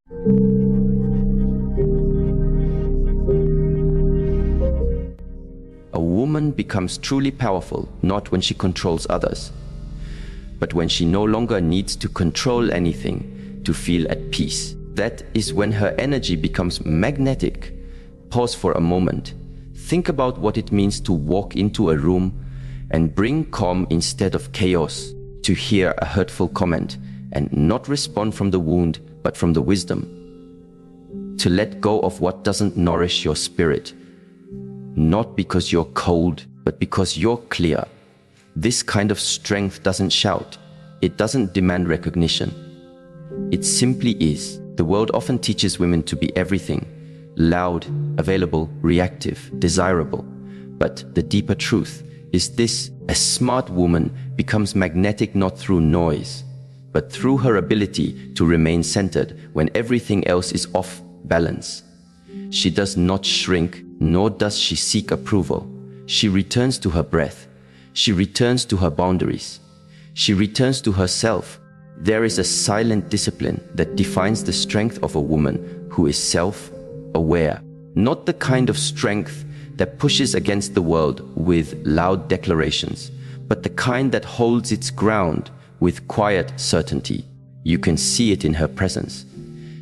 A woman becomes truly powerful not when she controls others, but when she no longer needs to control anything to feel at peace. That is when her energy becomes magnetic. Pause for a moment. Think about what it means to walk into a room and bring calm instead of chaos, to hear a hurtful comment and not respond from the wound but from the wisdom, to let go of what doesn't nourish your spirit, not because you're cold but because you're clear. This kind of strength doesn't shout. It doesn't demand recognition. It simply is. The world often teaches women to be everything: loud, available, reactive, desirable. But the deeper truth is this: a smart woman becomes magnetic not through noise, but through her ability to remain centered when everything else is off balance. She does not shrink, nor does she seek approval. She returns to her breath. She returns to her boundaries. She returns to herself. There is a silent discipline that defines the strength of a woman who is self-aware. Not the kind of strength that pushes against the world with loud declarations, but the kind that holds its ground with quiet certainty. You can see it in her presence.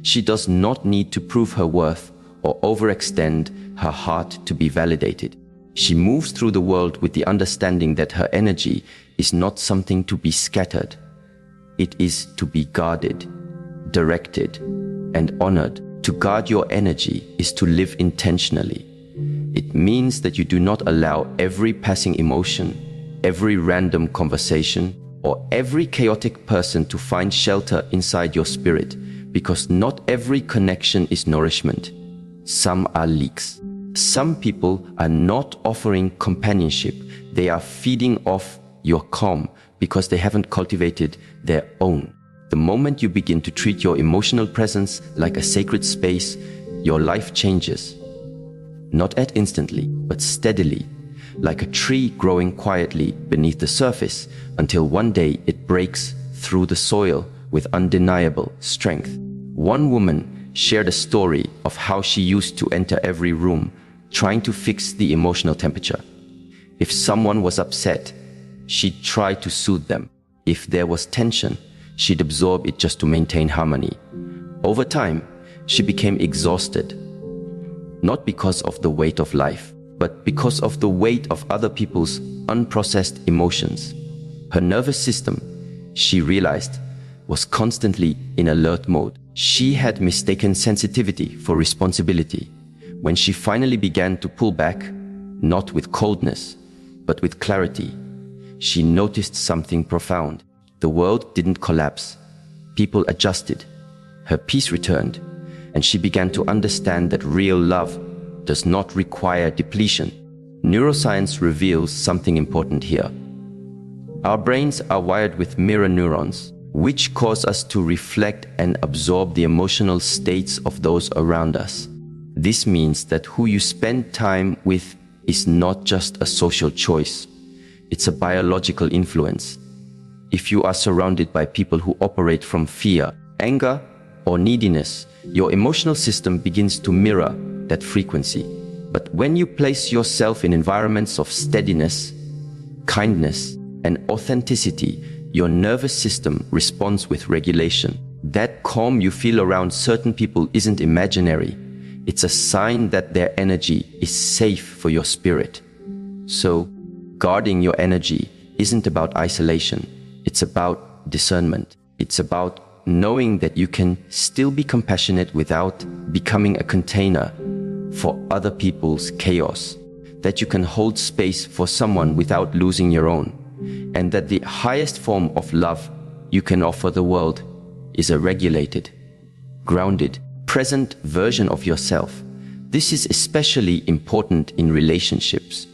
She does not need to prove her worth or overextend her heart to be validated. She moves through the world with the understanding that her energy is not something to be scattered. It is to be guarded, directed, and honored. To guard your energy is to live intentionally. It means that you do not allow every passing emotion, every random conversation, or every chaotic person to find shelter inside your spirit, because not every connection is nourishment. Some are leaks. Some people are not offering companionship. They are feeding off your calm because they haven't cultivated their own. The moment you begin to treat your emotional presence like a sacred space, your life changes. Not at instantly, but steadily, like a tree growing quietly beneath the surface until one day it breaks through the soil with undeniable strength. One woman shared a story of how she used to enter every room trying to fix the emotional temperature. If someone was upset, she'd try to soothe them. If there was tension, she'd absorb it just to maintain harmony. Over time, she became exhausted, not because of the weight of life, but because of the weight of other people's unprocessed emotions. Her nervous system, she realized, was constantly in alert mode. She had mistaken sensitivity for responsibility. When she finally began to pull back, not with coldness, but with clarity, she noticed something profound. The world didn't collapse. People adjusted. Her peace returned, and she began to understand that real love does not require depletion. Neuroscience reveals something important here. Our brains are wired with mirror neurons, which cause us to reflect and absorb the emotional states of those around us. This means that who you spend time with is not just a social choice. It's a biological influence. If you are surrounded by people who operate from fear, anger, or neediness, your emotional system begins to mirror that frequency. But when you place yourself in environments of steadiness, kindness, and authenticity, your nervous system responds with regulation. That calm you feel around certain people isn't imaginary. It's a sign that their energy is safe for your spirit. So, guarding your energy isn't about isolation. It's about discernment. It's about knowing that you can still be compassionate without becoming a container for other people's chaos, that you can hold space for someone without losing your own, and that the highest form of love you can offer the world is a regulated, grounded, present version of yourself. This is especially important in relationships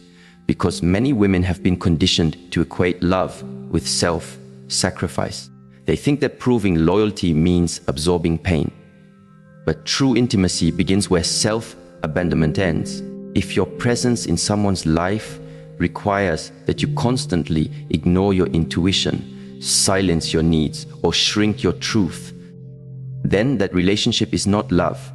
because many women have been conditioned to equate love with self-sacrifice. They think that proving loyalty means absorbing pain. But true intimacy begins where self-abandonment ends. If your presence in someone's life requires that you constantly ignore your intuition, silence your needs, or shrink your truth, then that relationship is not love.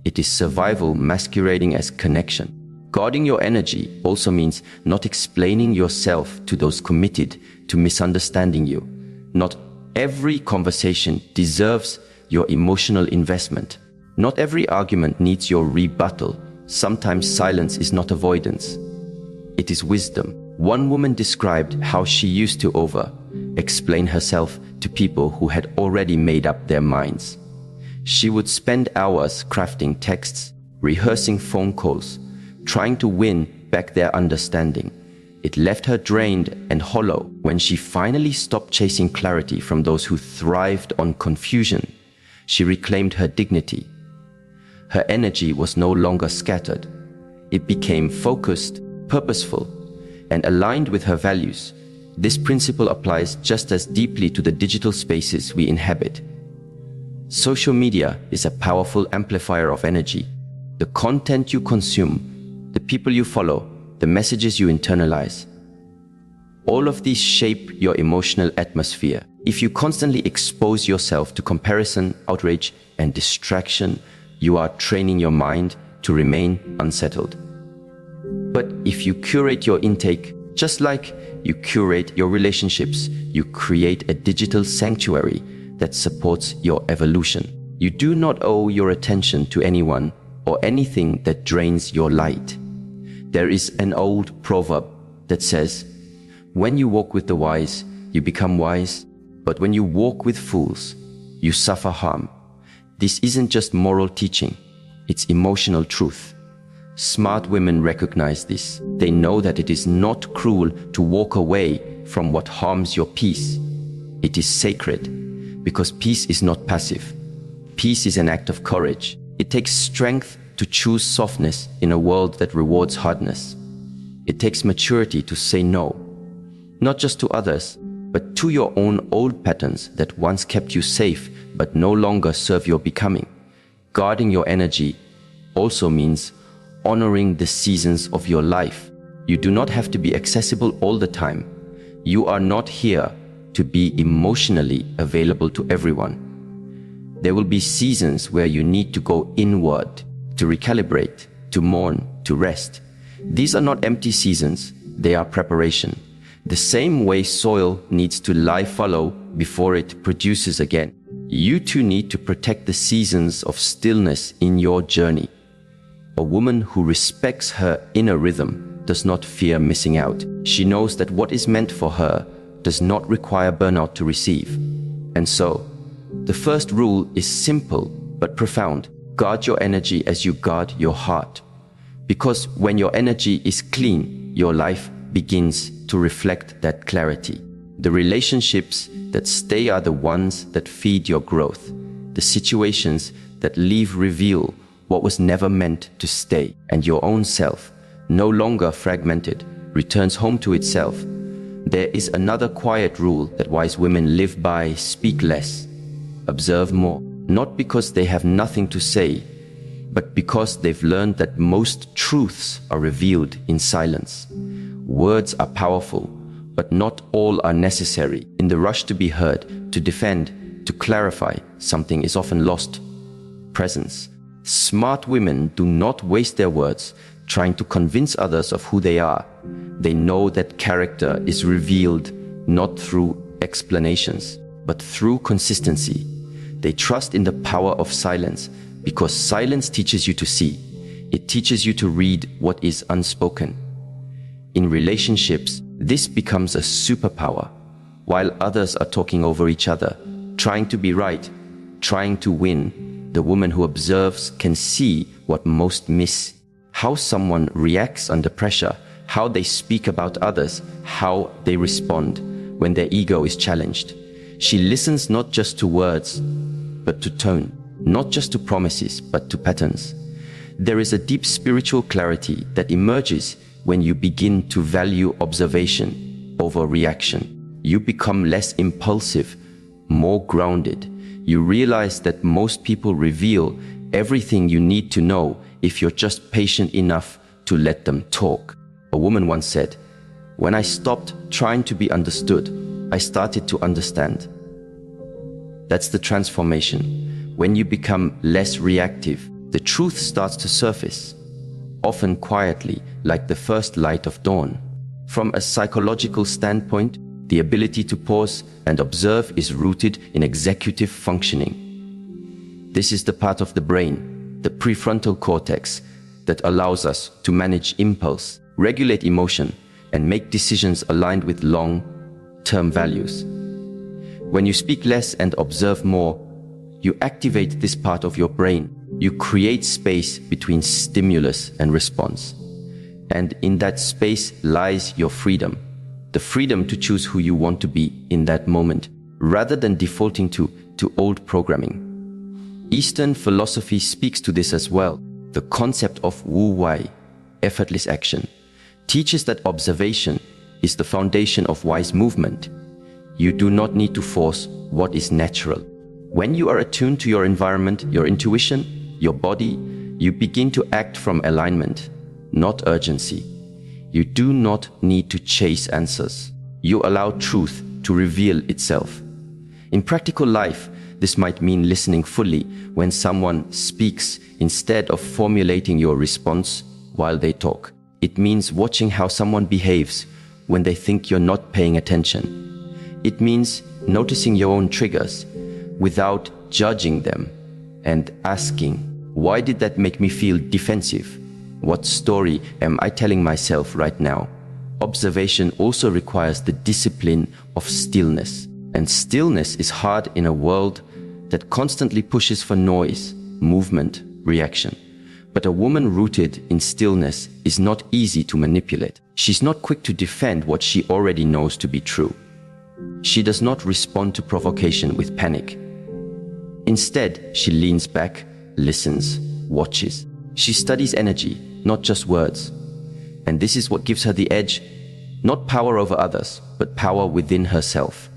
It is survival masquerading as connection. Guarding your energy also means not explaining yourself to those committed to misunderstanding you. Not every conversation deserves your emotional investment. Not every argument needs your rebuttal. Sometimes silence is not avoidance. It is wisdom. One woman described how she used to explain herself to people who had already made up their minds. She would spend hours crafting texts, rehearsing phone calls, trying to win back their understanding. It left her drained and hollow. When she finally stopped chasing clarity from those who thrived on confusion, she reclaimed her dignity. Her energy was no longer scattered. It became focused, purposeful, and aligned with her values. This principle applies just as deeply to the digital spaces we inhabit. Social media is a powerful amplifier of energy. The content you consume, the people you follow, the messages you internalize, all of these shape your emotional atmosphere. If you constantly expose yourself to comparison, outrage, and distraction, you are training your mind to remain unsettled. But if you curate your intake, just like you curate your relationships, you create a digital sanctuary that supports your evolution. You do not owe your attention to anyone or anything that drains your light. There is an old proverb that says, "When you walk with the wise, you become wise, but when you walk with fools, you suffer harm." This isn't just moral teaching, it's emotional truth. Smart women recognize this. They know that it is not cruel to walk away from what harms your peace. It is sacred, because peace is not passive. Peace is an act of courage. It takes strength to choose softness in a world that rewards hardness. It takes maturity to say no, not just to others, but to your own old patterns that once kept you safe but no longer serve your becoming. Guarding your energy also means honoring the seasons of your life. You do not have to be accessible all the time. You are not here to be emotionally available to everyone. There will be seasons where you need to go inward, to recalibrate, to mourn, to rest. These are not empty seasons, they are preparation. The same way soil needs to lie fallow before it produces again. You too need to protect the seasons of stillness in your journey. A woman who respects her inner rhythm does not fear missing out. She knows that what is meant for her does not require burnout to receive. And so, the first rule is simple but profound. Guard your energy as you guard your heart. Because when your energy is clean, your life begins to reflect that clarity. The relationships that stay are the ones that feed your growth. The situations that leave reveal what was never meant to stay. And your own self, no longer fragmented, returns home to itself. There is another quiet rule that wise women live by: speak less, observe more. Not because they have nothing to say, but because they've learned that most truths are revealed in silence. Words are powerful, but not all are necessary. In the rush to be heard, to defend, to clarify, something is often lost: presence. Smart women do not waste their words trying to convince others of who they are. They know that character is revealed not through explanations, but through consistency. They trust in the power of silence because silence teaches you to see. It teaches you to read what is unspoken. In relationships, this becomes a superpower. While others are talking over each other, trying to be right, trying to win, the woman who observes can see what most miss: how someone reacts under pressure, how they speak about others, how they respond when their ego is challenged. She listens not just to words, but to tone, not just to promises, but to patterns. There is a deep spiritual clarity that emerges when you begin to value observation over reaction. You become less impulsive, more grounded. You realize that most people reveal everything you need to know if you're just patient enough to let them talk. A woman once said, "When I stopped trying to be understood, I started to understand." That's the transformation. when you become less reactive, the truth starts to surface, often quietly, like the first light of dawn. From a psychological standpoint, the ability to pause and observe is rooted in executive functioning. This is the part of the brain, the prefrontal cortex, that allows us to manage impulse, regulate emotion, and make decisions aligned with long-term values. When you speak less and observe more, you activate this part of your brain. You create space between stimulus and response. And in that space lies your freedom. The freedom to choose who you want to be in that moment, rather than defaulting to old programming. Eastern philosophy speaks to this as well. The concept of Wu Wei, effortless action, teaches that observation is the foundation of wise movement. You do not need to force what is natural. When you are attuned to your environment, your intuition, your body, you begin to act from alignment, not urgency. You do not need to chase answers. You allow truth to reveal itself. In practical life, this might mean listening fully when someone speaks instead of formulating your response while they talk. It means watching how someone behaves when they think you're not paying attention. It means noticing your own triggers without judging them and asking, why did that make me feel defensive? What story am I telling myself right now? Observation also requires the discipline of stillness. And stillness is hard in a world that constantly pushes for noise, movement, reaction. But a woman rooted in stillness is not easy to manipulate. She's not quick to defend what she already knows to be true. She does not respond to provocation with panic. Instead, she leans back, listens, watches. She studies energy, not just words. And this is what gives her the edge, not power over others, but power within herself.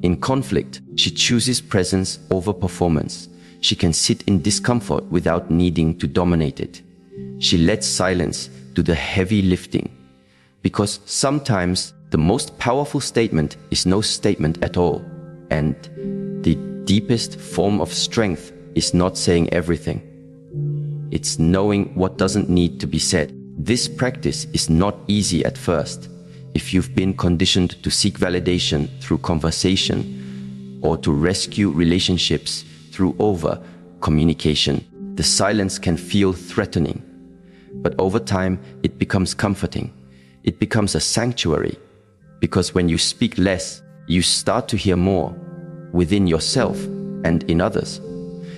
In conflict, she chooses presence over performance. She can sit in discomfort without needing to dominate it. She lets silence do the heavy lifting. Because sometimes the most powerful statement is no statement at all. And the deepest form of strength is not saying everything. It's knowing what doesn't need to be said. This practice is not easy at first. If you've been conditioned to seek validation through conversation or to rescue relationships through over-communication, the silence can feel threatening. But over time, it becomes comforting. It becomes a sanctuary. Because when you speak less, you start to hear more within yourself and in others.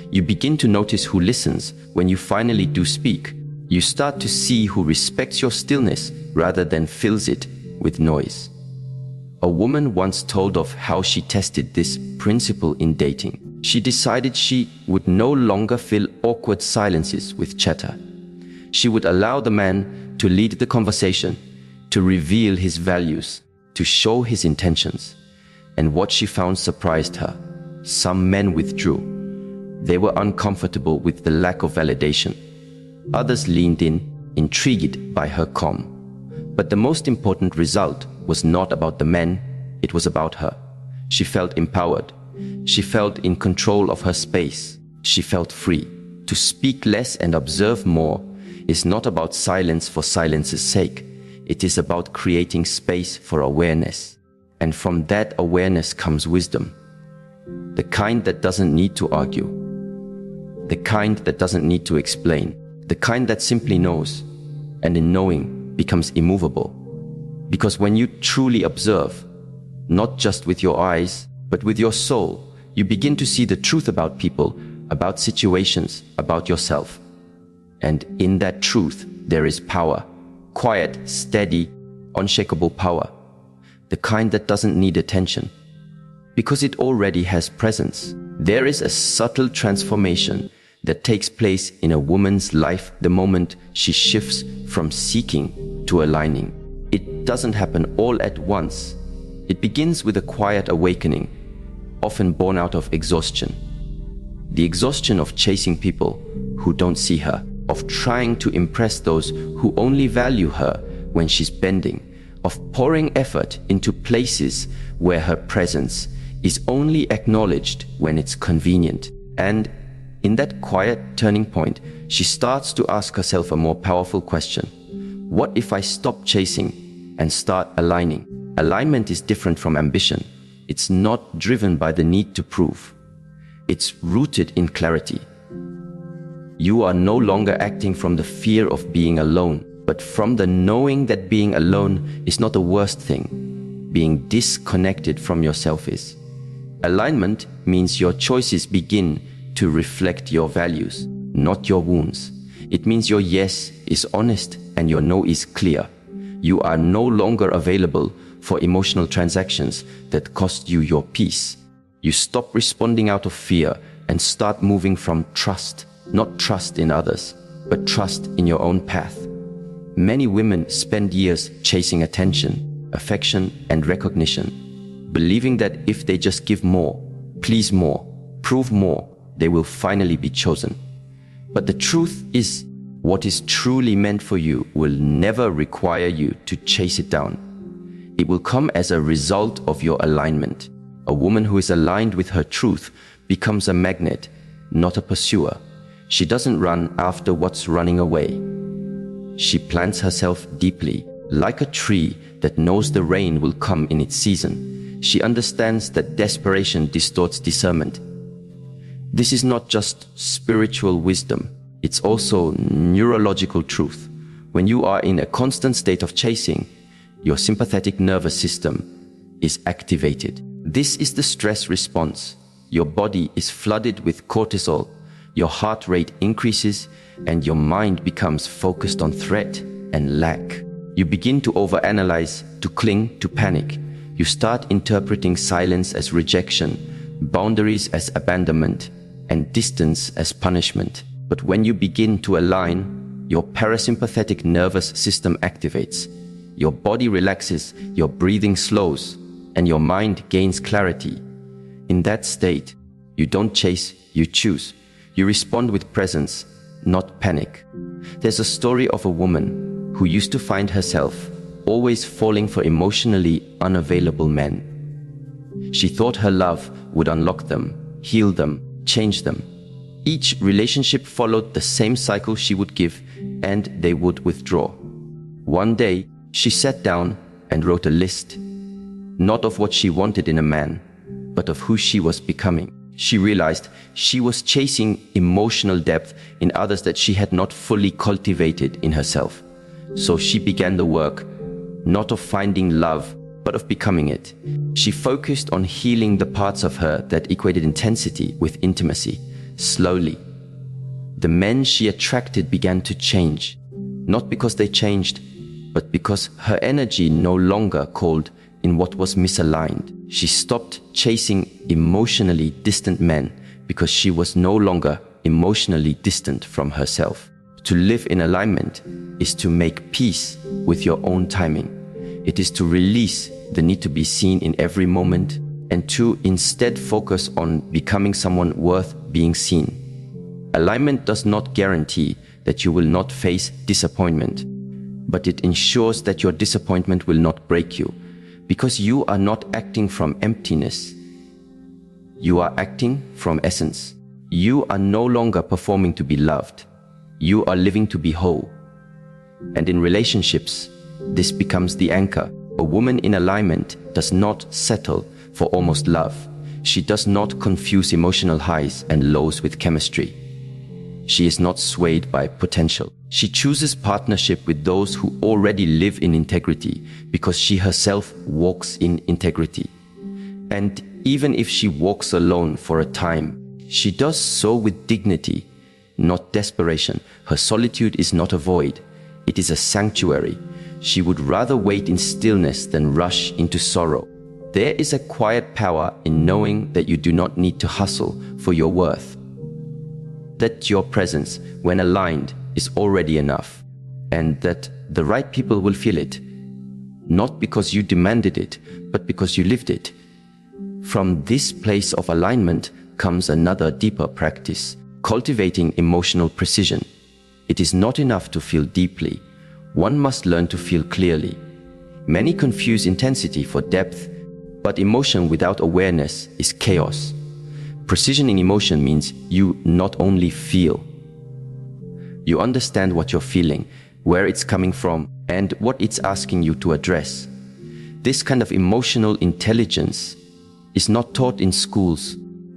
You begin to notice who listens when you finally do speak. You start to see who respects your stillness rather than fills it with noise. A woman once told of how she tested this principle in dating. She decided she would no longer fill awkward silences with chatter. She would allow the man to lead the conversation, to reveal his values, to show his intentions. And what she found surprised her. Some men withdrew. They were uncomfortable with the lack of validation. Others leaned in, intrigued by her calm. But the most important result was not about the men, it was about her. She felt empowered. She felt in control of her space. She felt free. To speak less and observe more is not about silence for silence's sake. It is about creating space for awareness. And from that awareness comes wisdom. The kind that doesn't need to argue. The kind that doesn't need to explain. The kind that simply knows. And in knowing becomes immovable. Because when you truly observe, not just with your eyes, but with your soul, you begin to see the truth about people, about situations, about yourself. And in that truth, there is power. Quiet, steady, unshakable power. The kind that doesn't need attention. Because it already has presence. There is a subtle transformation that takes place in a woman's life the moment she shifts from seeking to aligning. It doesn't happen all at once. It begins with a quiet awakening, often born out of exhaustion. The exhaustion of chasing people who don't see her, of trying to impress those who only value her when she's bending, of pouring effort into places where her presence is only acknowledged when it's convenient. And in that quiet turning point, she starts to ask herself a more powerful question. What if I stop chasing and start aligning? Alignment is different from ambition. It's not driven by the need to prove. It's rooted in clarity. You are no longer acting from the fear of being alone, but from the knowing that being alone is not the worst thing. Being disconnected from yourself is. Alignment means your choices begin to reflect your values, not your wounds. It means your yes is honest and your no is clear. You are no longer available for emotional transactions that cost you your peace. You stop responding out of fear and start moving from trust, not trust in others, but trust in your own path. Many women spend years chasing attention, affection, and recognition, believing that if they just give more, please more, prove more, they will finally be chosen. But the truth is, what is truly meant for you will never require you to chase it down. It will come as a result of your alignment. A woman who is aligned with her truth becomes a magnet, not a pursuer. She doesn't run after what's running away. She plants herself deeply, like a tree that knows the rain will come in its season. She understands that desperation distorts discernment. This is not just spiritual wisdom, it's also neurological truth. When you are in a constant state of chasing, your sympathetic nervous system is activated. This is the stress response. Your body is flooded with cortisol, your heart rate increases, and your mind becomes focused on threat and lack. You begin to overanalyze, to cling, to panic. You start interpreting silence as rejection, boundaries as abandonment, and distance as punishment. But when you begin to align, your parasympathetic nervous system activates. Your body relaxes, your breathing slows, and your mind gains clarity. In that state, you don't chase, you choose. You respond with presence, not panic. There's a story of a woman who used to find herself always falling for emotionally unavailable men. She thought her love would unlock them, heal them, change them. Each relationship followed the same cycle. She would give, and they would withdraw. One day, she sat down and wrote a list, not of what she wanted in a man, but of who she was becoming. She realized she was chasing emotional depth in others that she had not fully cultivated in herself. So she began the work, not of finding love, but of becoming it. She focused on healing the parts of her that equated intensity with intimacy. Slowly, the men she attracted began to change, not because they changed, but because her energy no longer called in what was misaligned. She stopped chasing emotionally distant men because she was no longer emotionally distant from herself. To live in alignment is to make peace with your own timing. It is to release the need to be seen in every moment and to instead focus on becoming someone worth being seen. Alignment does not guarantee that you will not face disappointment, but it ensures that your disappointment will not break you, because you are not acting from emptiness. You are acting from essence. You are no longer performing to be loved. You are living to be whole. And in relationships, this becomes the anchor. A woman in alignment does not settle for almost love. She does not confuse emotional highs and lows with chemistry. She is not swayed by potential. She chooses partnership with those who already live in integrity because she herself walks in integrity. And even if she walks alone for a time, she does so with dignity, not desperation. Her solitude is not a void. It is a sanctuary. She would rather wait in stillness than rush into sorrow. There is a quiet power in knowing that you do not need to hustle for your worth. That your presence, when aligned, is already enough, and that the right people will feel it, not because you demanded it, but because you lived it. From this place of alignment comes another deeper practice, cultivating emotional precision. It is not enough to feel deeply. One must learn to feel clearly. Many confuse intensity for depth, but emotion without awareness is chaos. Precision in emotion means you not only feel, you understand what you're feeling, where it's coming from, and what it's asking you to address. This kind of emotional intelligence is not taught in schools,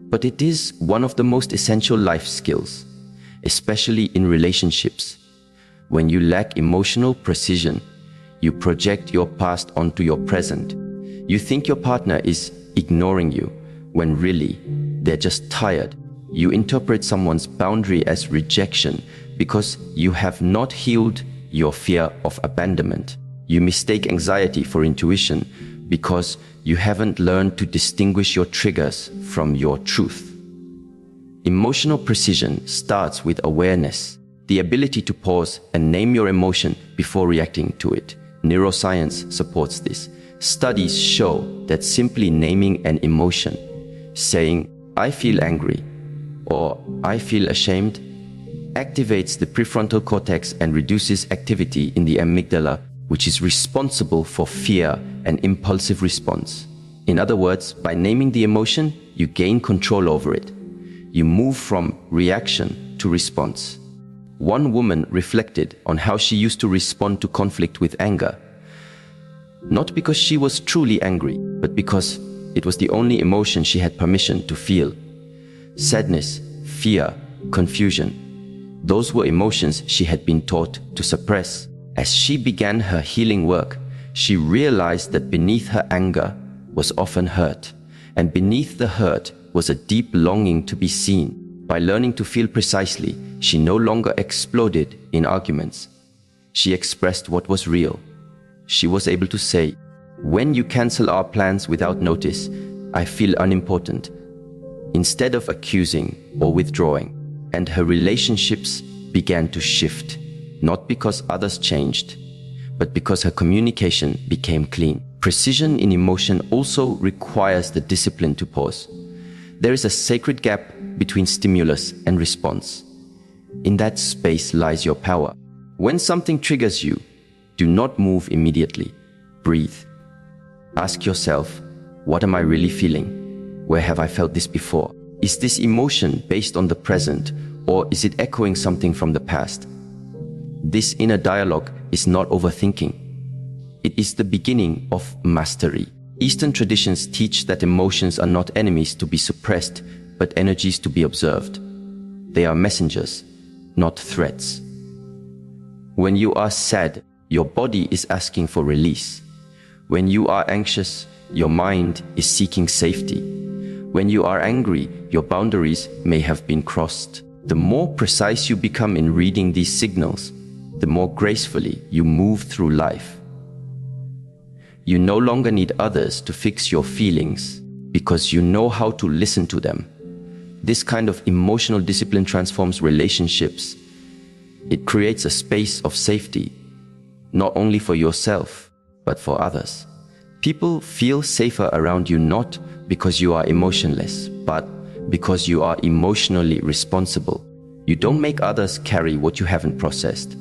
but it is one of the most essential life skills, especially in relationships. When you lack emotional precision, you project your past onto your present. You think your partner is ignoring you, when really, they're just tired. You interpret someone's boundary as rejection because you have not healed your fear of abandonment. You mistake anxiety for intuition because you haven't learned to distinguish your triggers from your truth. Emotional precision starts with awareness, the ability to pause and name your emotion before reacting to it. Neuroscience supports this. Studies show that simply naming an emotion, saying, "I feel angry," or "I feel ashamed," activates the prefrontal cortex and reduces activity in the amygdala, which is responsible for fear and impulsive response. In other words, by naming the emotion, you gain control over it. You move from reaction to response. One woman reflected on how she used to respond to conflict with anger. Not because she was truly angry, but because it was the only emotion she had permission to feel. Sadness, fear, confusion. Those were emotions she had been taught to suppress. As she began her healing work, she realized that beneath her anger was often hurt, and beneath the hurt was a deep longing to be seen. By learning to feel precisely, she no longer exploded in arguments. She expressed what was real. She was able to say, "When you cancel our plans without notice, I feel unimportant," instead of accusing or withdrawing. And her relationships began to shift, not because others changed, but because her communication became clean. Precision in emotion also requires the discipline to pause. There is a sacred gap between stimulus and response. In that space lies your power. When something triggers you, do not move immediately. Breathe. Ask yourself, what am I really feeling? Where have I felt this before? Is this emotion based on the present, or is it echoing something from the past? This inner dialogue is not overthinking. It is the beginning of mastery. Eastern traditions teach that emotions are not enemies to be suppressed, but energies to be observed. They are messengers, not threats. When you are sad, your body is asking for release. When you are anxious, your mind is seeking safety. When you are angry, your boundaries may have been crossed. The more precise you become in reading these signals, the more gracefully you move through life. You no longer need others to fix your feelings because you know how to listen to them. This kind of emotional discipline transforms relationships. It creates a space of safety, not only for yourself, but for others. People feel safer around you not because you are emotionless, but because you are emotionally responsible. You don't make others carry what you haven't processed.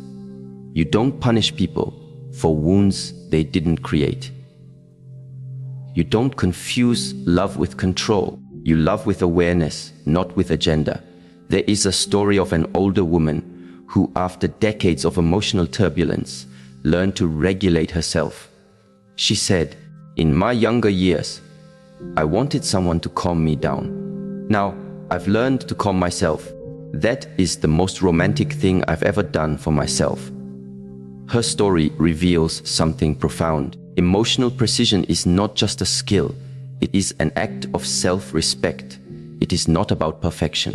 You don't punish people for wounds they didn't create. You don't confuse love with control. You love with awareness, not with agenda. There is a story of an older woman who, after decades of emotional turbulence, learned to regulate herself. She said, "In my younger years, I wanted someone to calm me down. Now, I've learned to calm myself. That is the most romantic thing I've ever done for myself." Her story reveals something profound. Emotional precision is not just a skill. It is an act of self-respect. It is not about perfection.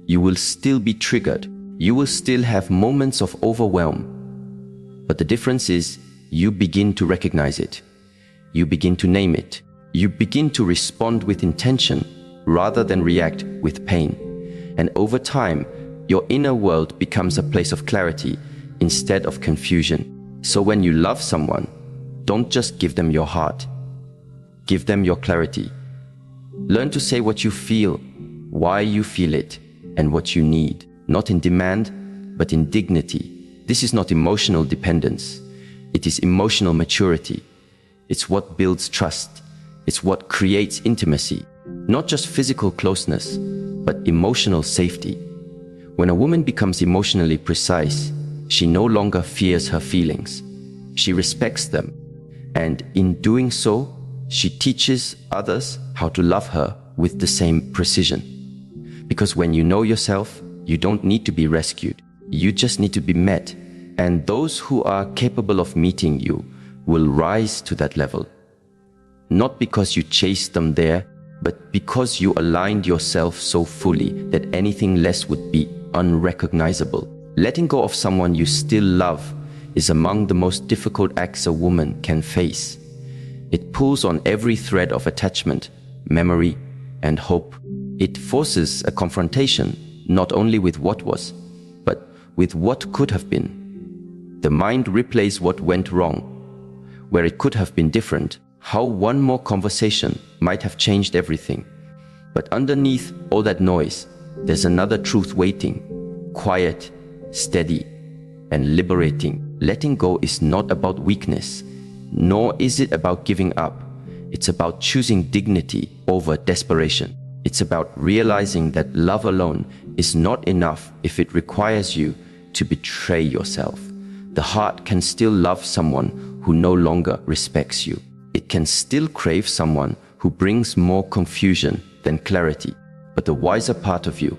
You will still be triggered. You will still have moments of overwhelm. But the difference is, you begin to recognize it. You begin to name it. You begin to respond with intention rather than react with pain. And over time, your inner world becomes a place of clarity instead of confusion. So when you love someone, don't just give them your heart. Give them your clarity. Learn to say what you feel, why you feel it, and what you need. Not in demand, but in dignity. This is not emotional dependence. It is emotional maturity. It's what builds trust. It's what creates intimacy. Not just physical closeness, but emotional safety. When a woman becomes emotionally precise, she no longer fears her feelings. She respects them. And in doing so, she teaches others how to love her with the same precision. Because when you know yourself, you don't need to be rescued. You just need to be met. And those who are capable of meeting you will rise to that level. Not because you chased them there, but because you aligned yourself so fully that anything less would be unrecognizable. Letting go of someone you still love is among the most difficult acts a woman can face. It pulls on every thread of attachment, memory, and hope. It forces a confrontation, not only with what was, but with what could have been. The mind replays what went wrong, where it could have been different, how one more conversation might have changed everything. But underneath all that noise, there's another truth waiting, quiet, steady, and liberating. Letting go is not about weakness, nor is it about giving up. It's about choosing dignity over desperation. It's about realizing that love alone is not enough if it requires you to betray yourself. The heart can still love someone who no longer respects you. It can still crave someone who brings more confusion than clarity. But the wiser part of you,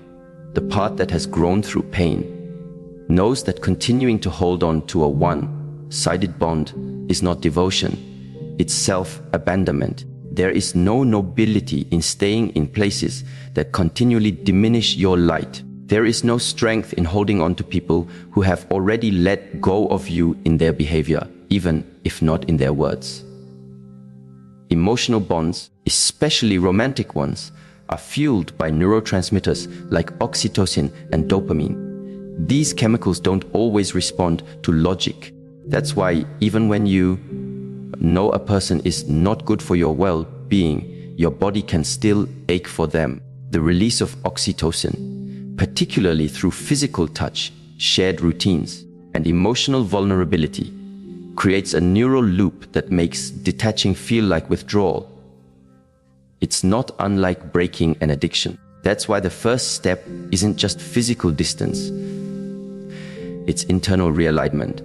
the part that has grown through pain, knows that continuing to hold on to a one-sided bond is not devotion, it's self-abandonment. There is no nobility in staying in places that continually diminish your light. There is no strength in holding on to people who have already let go of you in their behavior, even if not in their words. Emotional bonds, especially romantic ones, are fueled by neurotransmitters like oxytocin and dopamine. These chemicals don't always respond to logic. That's why even when you know a person is not good for your well-being, your body can still ache for them. The release of oxytocin, particularly through physical touch, shared routines, and emotional vulnerability, creates a neural loop that makes detaching feel like withdrawal. It's not unlike breaking an addiction. That's why the first step isn't just physical distance, it's internal realignment.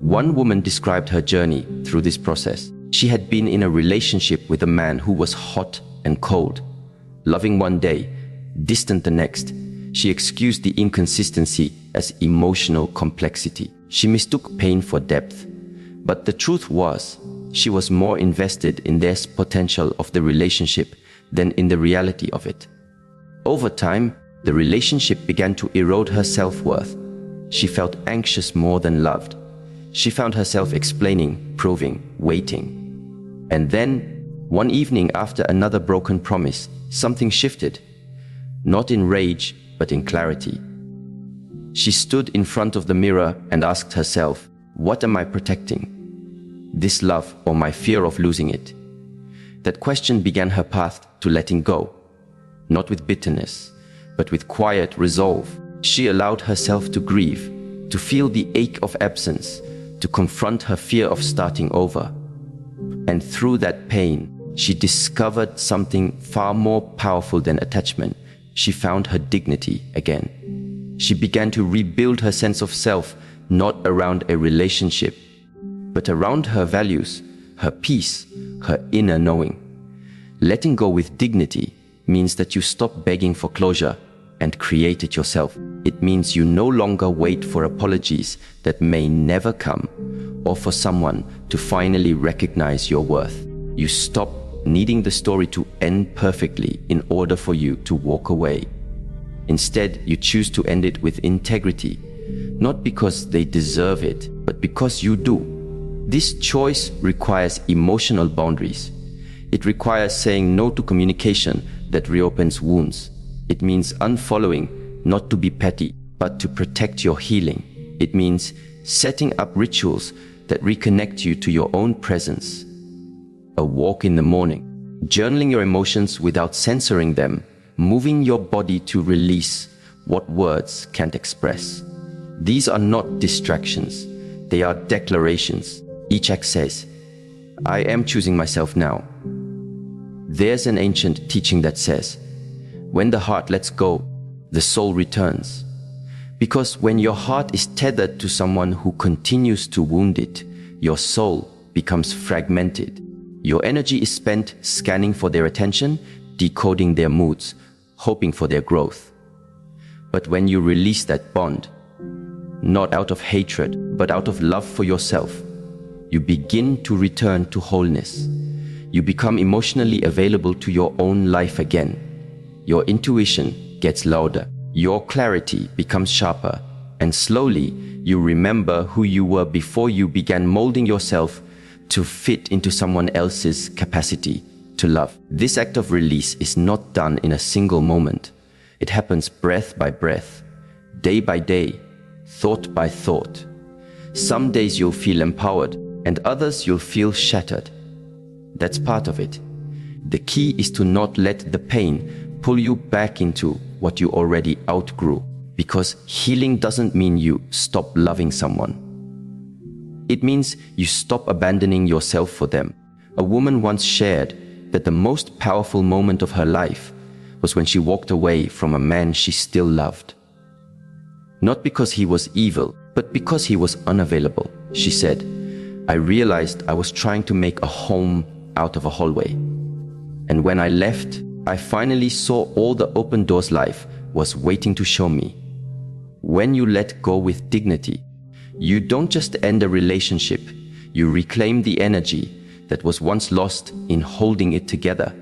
One woman described her journey through this process. She had been in a relationship with a man who was hot and cold, loving one day, distant the next. She excused the inconsistency as emotional complexity. She mistook pain for depth. But the truth was, she was more invested in this potential of the relationship than in the reality of it. Over time, the relationship began to erode her self-worth. She felt anxious more than loved. She found herself explaining, proving, waiting. And then, one evening after another broken promise, something shifted. Not in rage, but in clarity. She stood in front of the mirror and asked herself, what am I protecting? This love or my fear of losing it? That question began her path to letting go. Not with bitterness, but with quiet resolve. She allowed herself to grieve, to feel the ache of absence, to confront her fear of starting over. And through that pain, she discovered something far more powerful than attachment. She found her dignity again. She began to rebuild her sense of self, not around a relationship, but around her values, her peace, her inner knowing. Letting go with dignity means that you stop begging for closure and create it yourself. It means you no longer wait for apologies that may never come, or for someone to finally recognize your worth. You stop needing the story to end perfectly in order for you to walk away. Instead, you choose to end it with integrity, not because they deserve it, but because you do. This choice requires emotional boundaries. It requires saying no to communication that reopens wounds. It means unfollowing, not to be petty, but to protect your healing. It means setting up rituals that reconnect you to your own presence. A walk in the morning, journaling your emotions without censoring them, moving your body to release what words can't express. These are not distractions, they are declarations. Each act says, I am choosing myself now. There's an ancient teaching that says, when the heart lets go, the soul returns. Because when your heart is tethered to someone who continues to wound it, your soul becomes fragmented. Your energy is spent scanning for their attention, decoding their moods, hoping for their growth. But when you release that bond, not out of hatred, but out of love for yourself, you begin to return to wholeness. You become emotionally available to your own life again. Your intuition gets louder. Your clarity becomes sharper. And slowly, you remember who you were before you began molding yourself to fit into someone else's capacity to love. This act of release is not done in a single moment. It happens breath by breath, day by day, thought by thought. Some days you'll feel empowered, and others you'll feel shattered. That's part of it. The key is to not let the pain pull you back into what you already outgrew, because healing doesn't mean you stop loving someone. It means you stop abandoning yourself for them. A woman once shared that the most powerful moment of her life was when she walked away from a man she still loved. Not because he was evil, but because he was unavailable. She said, I realized I was trying to make a home out of a hallway. And when I left, I finally saw all the open doors life was waiting to show me. When you let go with dignity, you don't just end a relationship, you reclaim the energy that was once lost in holding it together.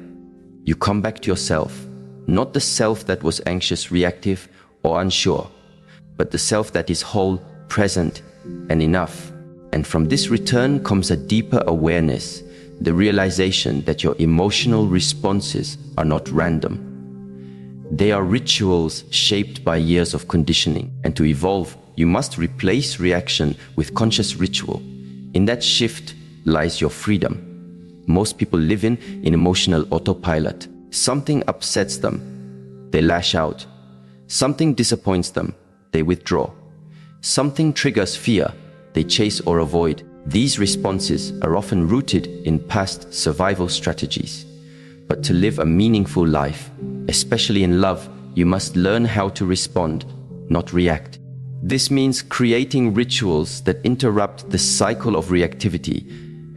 You come back to yourself, not the self that was anxious, reactive, or unsure, but the self that is whole, present, and enough. And from this return comes a deeper awareness, the realization that your emotional responses are not random. They are rituals shaped by years of conditioning, and to evolve, you must replace reaction with conscious ritual. In that shift lies your freedom. Most people live in emotional autopilot. Something upsets them, they lash out. Something disappoints them, they withdraw. Something triggers fear, they chase or avoid. These responses are often rooted in past survival strategies. But to live a meaningful life, especially in love, you must learn how to respond, not react. This means creating rituals that interrupt the cycle of reactivity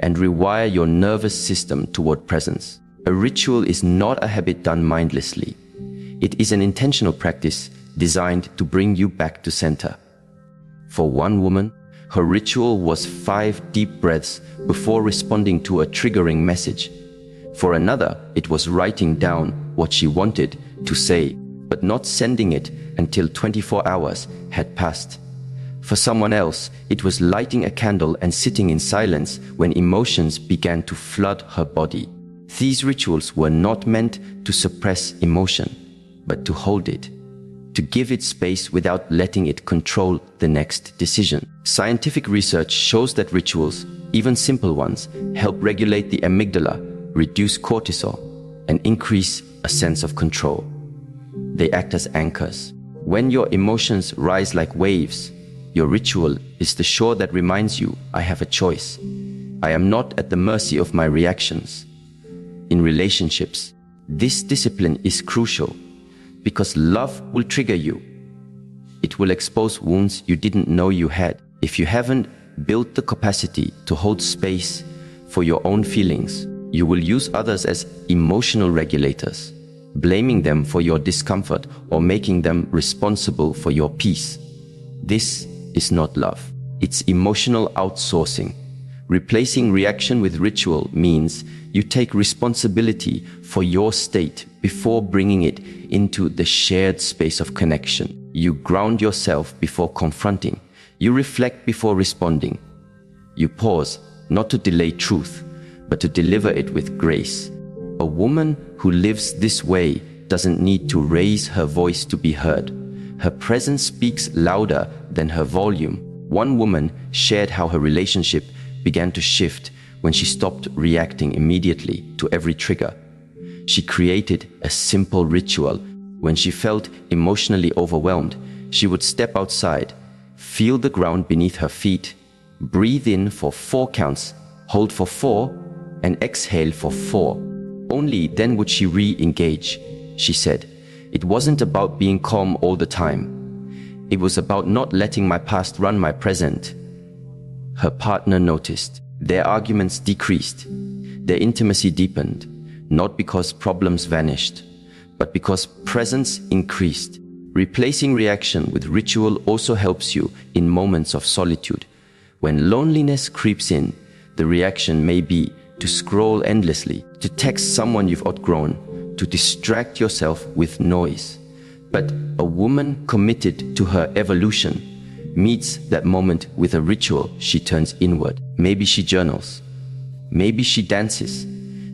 and rewire your nervous system toward presence. A ritual is not a habit done mindlessly. It is an intentional practice designed to bring you back to center. For one woman, her ritual was 5 deep breaths before responding to a triggering message. For another, it was writing down what she wanted to say, but not sending it until 24 hours had passed. For someone else, it was lighting a candle and sitting in silence when emotions began to flood her body. These rituals were not meant to suppress emotion, but to hold it, to give it space without letting it control the next decision. Scientific research shows that rituals, even simple ones, help regulate the amygdala, reduce cortisol, and increase a sense of control. They act as anchors. When your emotions rise like waves, your ritual is the shore that reminds you, I have a choice. I am not at the mercy of my reactions. In relationships, this discipline is crucial because love will trigger you. It will expose wounds you didn't know you had. If you haven't built the capacity to hold space for your own feelings, you will use others as emotional regulators, blaming them for your discomfort or making them responsible for your peace. This is not love. It's emotional outsourcing. Replacing reaction with ritual means you take responsibility for your state before bringing it into the shared space of connection. You ground yourself before confronting. You reflect before responding. You pause, not to delay truth, but to deliver it with grace. A woman who lives this way doesn't need to raise her voice to be heard. Her presence speaks louder than her volume. One woman shared how her relationship began to shift when she stopped reacting immediately to every trigger. She created a simple ritual. When she felt emotionally overwhelmed, she would step outside, feel the ground beneath her feet, breathe in for 4 counts, hold for 4, and exhale for 4. Only then would she re-engage. She said, "It wasn't about being calm all the time. It was about not letting my past run my present." Her partner noticed. Their arguments decreased. Their intimacy deepened, not because problems vanished, but because presence increased. Replacing reaction with ritual also helps you in moments of solitude. When loneliness creeps in, the reaction may be to scroll endlessly, to text someone you've outgrown, to distract yourself with noise. But a woman committed to her evolution meets that moment with a ritual. She turns inward. Maybe she journals. Maybe she dances.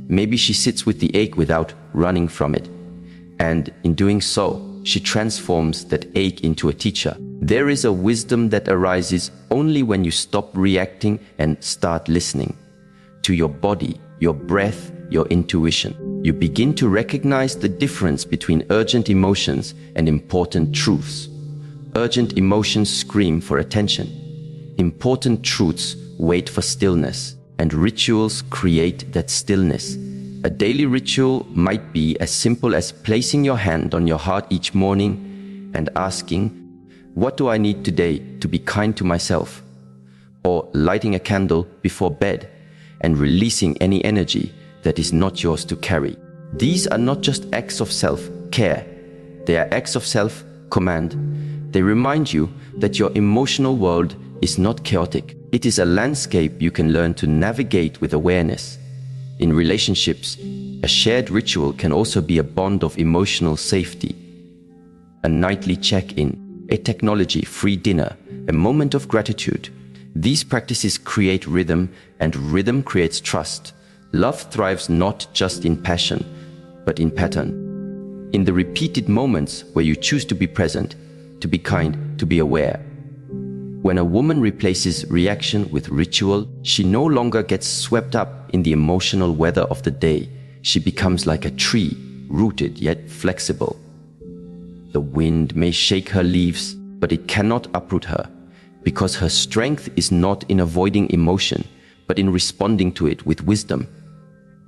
Maybe she sits with the ache without running from it. And in doing so, she transforms that ache into a teacher. There is a wisdom that arises only when you stop reacting and start listening to your body, your breath, your intuition. You begin to recognize the difference between urgent emotions and important truths. Urgent emotions scream for attention. Important truths wait for stillness, and rituals create that stillness. A daily ritual might be as simple as placing your hand on your heart each morning and asking, "What do I need today to be kind to myself?" Or lighting a candle before bed and releasing any energy that is not yours to carry. These are not just acts of self-care. They are acts of self-command. They remind you that your emotional world is not chaotic. It is a landscape you can learn to navigate with awareness. In relationships, a shared ritual can also be a bond of emotional safety. A nightly check-in, a technology-free dinner, a moment of gratitude. These practices create rhythm, and rhythm creates trust. Love thrives not just in passion, but in pattern. In the repeated moments where you choose to be present, to be kind, to be aware. When a woman replaces reaction with ritual, she no longer gets swept up in the emotional weather of the day. She becomes like a tree, rooted yet flexible. The wind may shake her leaves, but it cannot uproot her, because her strength is not in avoiding emotion, but in responding to it with wisdom.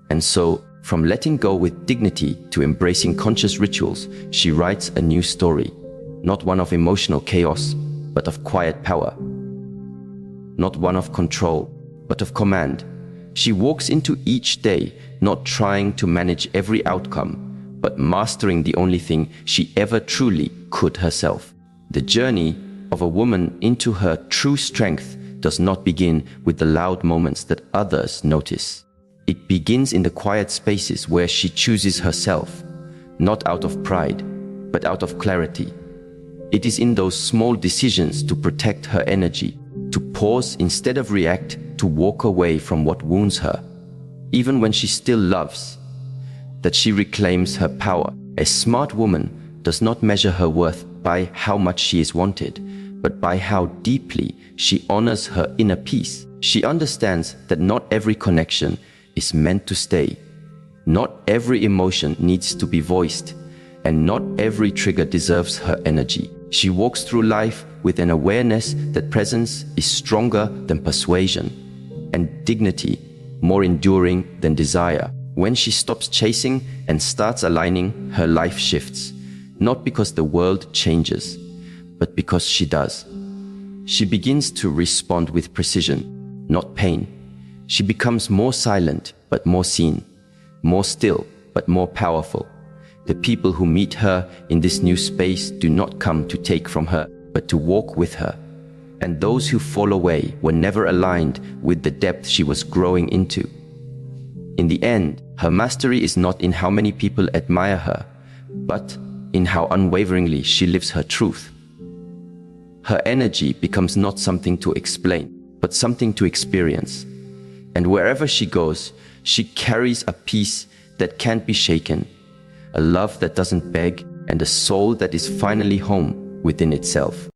And so, from letting go with dignity to embracing conscious rituals, she writes a new story, not one of emotional chaos, but of quiet power. Not one of control, but of command. She walks into each day, not trying to manage every outcome, but mastering the only thing she ever truly could herself. The journey of a woman into her true strength does not begin with the loud moments that others notice. It begins in the quiet spaces where she chooses herself, not out of pride, but out of clarity. It is in those small decisions to protect her energy, to pause instead of react, to walk away from what wounds her, even when she still loves, that she reclaims her power. A smart woman does not measure her worth by how much she is wanted, but by how deeply she honors her inner peace. She understands that not every connection is meant to stay. Not every emotion needs to be voiced, and not every trigger deserves her energy. She walks through life with an awareness that presence is stronger than persuasion, and dignity more enduring than desire. When she stops chasing and starts aligning, her life shifts, not because the world changes, but because she does. She begins to respond with precision, not pain. She becomes more silent, but more seen, more still, but more powerful. The people who meet her in this new space do not come to take from her, but to walk with her. And those who fall away were never aligned with the depth she was growing into. In the end, her mastery is not in how many people admire her, but in how unwaveringly she lives her truth. Her energy becomes not something to explain, but something to experience. And wherever she goes, she carries a peace that can't be shaken, a love that doesn't beg, and a soul that is finally home within itself.